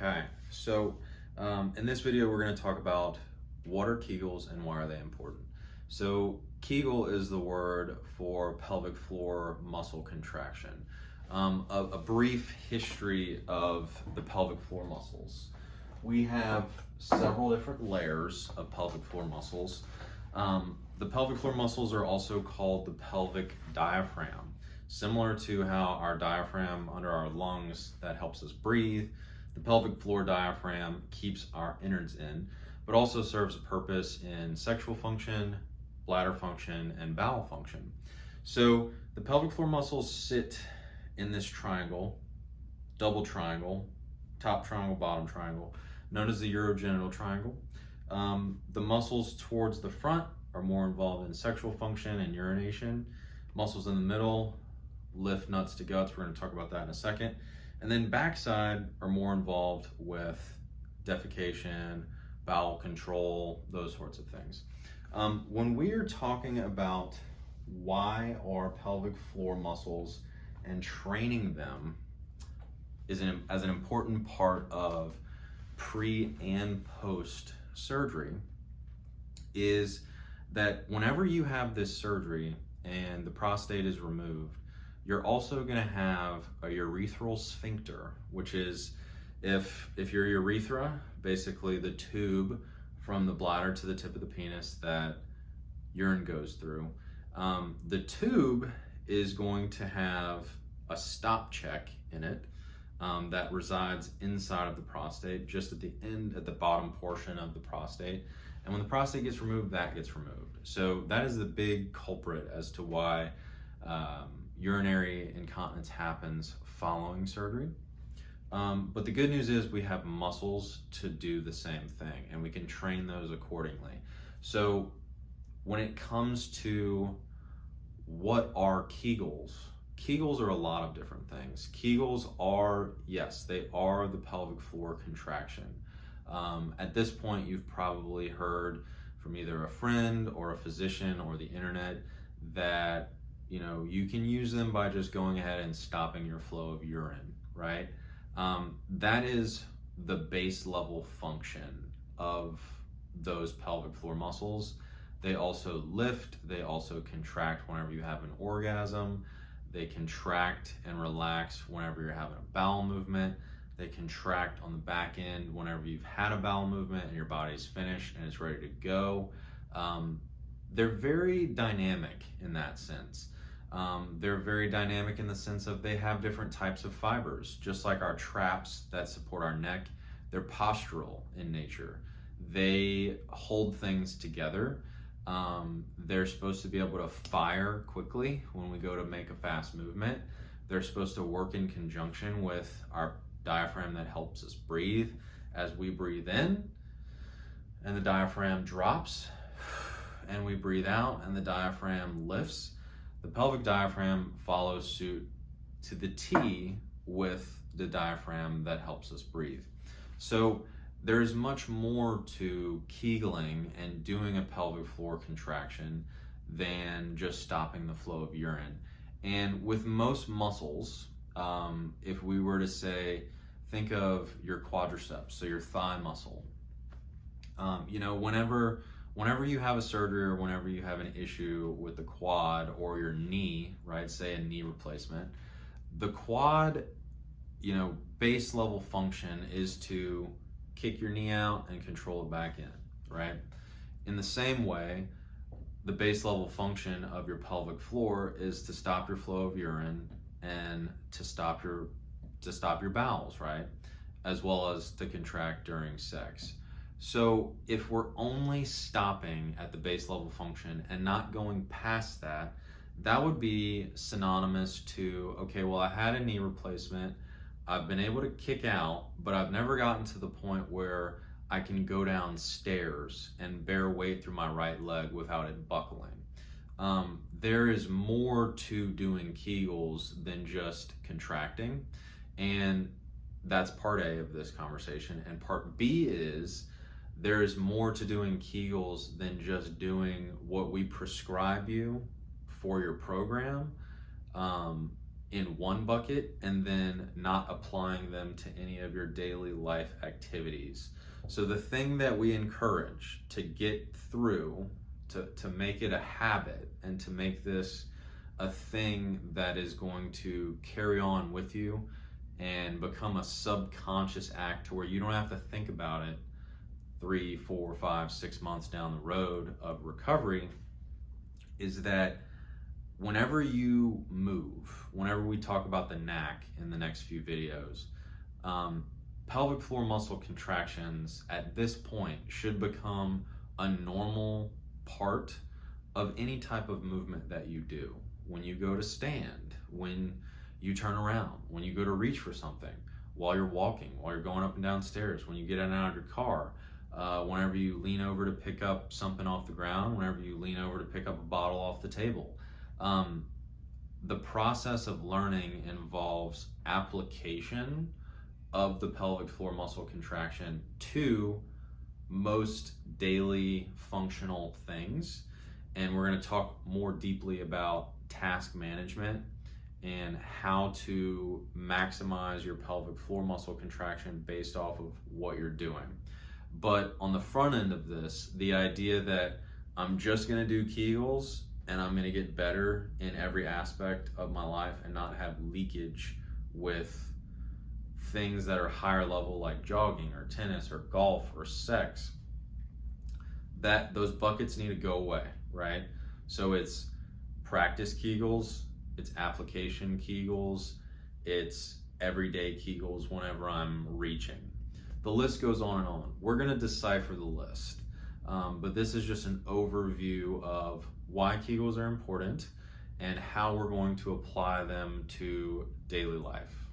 Okay, so in this video we're going to talk about what are Kegels and why are they important. So Kegel is the word for pelvic floor muscle contraction. A brief history of the pelvic floor muscles. We have several different layers of pelvic floor muscles. The pelvic floor muscles are also called the pelvic diaphragm. Similar to how our diaphragm under our lungs that helps us breathe, the pelvic floor diaphragm keeps our innards in, but also serves a purpose in sexual function, bladder function, and bowel function. So the pelvic floor muscles sit in this triangle, double triangle, top triangle, bottom triangle, known as the urogenital triangle. The muscles towards the front are more involved in sexual function and urination. Muscles in the middle lift nuts to guts. We're going to talk about that in a second. And then backside are more involved with defecation, bowel control, those sorts of things. When we are talking about why are pelvic floor muscles and training them as an important part of pre and post surgery, is that whenever you have this surgery and the prostate is removed, you're also going to have a urethral sphincter, which is if your urethra, basically the tube from the bladder to the tip of the penis that urine goes through, the tube is going to have a stop check in it that resides inside of the prostate, just at the end, at the bottom portion of the prostate. And when the prostate gets removed, that gets removed. So that is the big culprit as to why urinary incontinence happens following surgery. But the good news is we have muscles to do the same thing, and we can train those accordingly. So when it comes to what are Kegels, Kegels are a lot of different things. Kegels are, yes, they are the pelvic floor contraction. At this point, you've probably heard from either a friend or a physician or the internet that you can use them by just going ahead and stopping your flow of urine, right? That is the base level function of those pelvic floor muscles. They also lift, they also contract whenever you have an orgasm. They contract and relax whenever you're having a bowel movement. They contract on the back end whenever you've had a bowel movement and your body's finished and it's ready to go. They're very dynamic in that sense. They're very dynamic in the sense of they have different types of fibers, just like our traps that support our neck. They're postural in nature. They hold things together. They're supposed to be able to fire quickly when we go to make a fast movement. They're supposed to work in conjunction with our diaphragm that helps us breathe as we breathe in, and the diaphragm drops, and we breathe out, and the diaphragm lifts. The pelvic diaphragm follows suit to the T with the diaphragm that helps us breathe. So there's much more to Kegling and doing a pelvic floor contraction than just stopping the flow of urine. And with most muscles, if we were to say, think of your quadriceps, so your thigh muscle. Whenever you have a surgery or whenever you have an issue with the quad or your knee, right, say a knee replacement, the quad, base level function is to kick your knee out and control it back in, right? In the same way, the base level function of your pelvic floor is to stop your flow of urine and to stop your bowels, right? As well as to contract during sex. So if we're only stopping at the base level function and not going past that, that would be synonymous to, okay, well, I had a knee replacement, I've been able to kick out, but I've never gotten to the point where I can go down stairs and bear weight through my right leg without it buckling. There is more to doing Kegels than just contracting, and that's part A of this conversation. And part B is there is more to doing Kegels than just doing what we prescribe you for your program in one bucket and then not applying them to any of your daily life activities. So the thing that we encourage to get through, to make it a habit and to make this a thing that is going to carry on with you and become a subconscious act to where you don't have to think about it 3, 4, 5, 6 months down the road of recovery, is that whenever you move, whenever we talk about the knack in the next few videos, pelvic floor muscle contractions at this point should become a normal part of any type of movement that you do. When you go to stand, when you turn around, when you go to reach for something, while you're walking, while you're going up and down stairs, when you get in and out of your car, whenever you lean over to pick up something off the ground, whenever you lean over to pick up a bottle off the table. The process of learning involves application of the pelvic floor muscle contraction to most daily functional things. And we're going to talk more deeply about task management and how to maximize your pelvic floor muscle contraction based off of what you're doing. But on the front end of this, the idea that I'm just going to do Kegels and I'm going to get better in every aspect of my life and not have leakage with things that are higher level like jogging or tennis or golf or sex, that those buckets need to go away, right? So it's practice Kegels, it's application Kegels, it's everyday Kegels whenever I'm reaching. The list goes on and on. We're going to decipher the list, but this is just an overview of why Kegels are important and how we're going to apply them to daily life.